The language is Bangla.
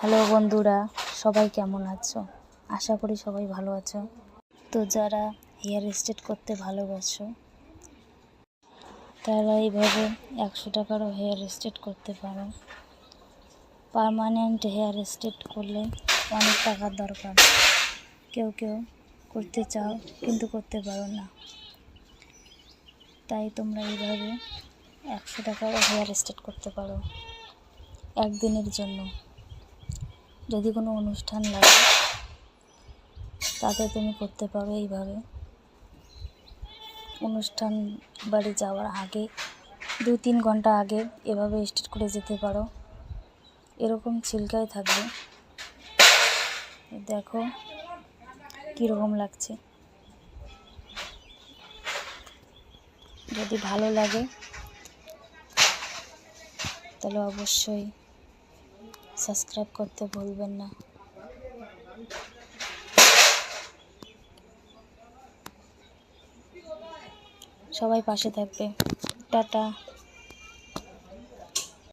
হ্যালো বন্ধুরা, সবাই কেমন আছো? আশা করি সবাই ভালো আছো। তো যারা হেয়ার স্ট্রেট করতে ভালোবাসো তারা এইভাবে 100 টাকারও হেয়ার স্ট্রেট করতে পারো। পার্মানেন্ট হেয়ার স্ট্রেট করলে অনেক টাকার দরকার। কেউ কেউ করতে চাও কিন্তু করতে পারো না, তাই তোমরা এইভাবে 100 টাকারও হেয়ার স্ট্রেট করতে পারো একদিনের জন্য। যদি কোনো অনুষ্ঠান লাগে তাতে তুমি করতে পারো এইভাবে। অনুষ্ঠান বাড়ি যাওয়ার আগে 2-3 ঘন্টা আগে এভাবে স্ট্রেট করে যেতে পারো। এরকম ছিলকাই থাকবে, দেখো কীরকম লাগছে। যদি ভালো লাগে তাহলে অবশ্যই সাবস্ক্রাইব করতে ভুলবেন না। সবাই পাশে থাকবে। টাটা।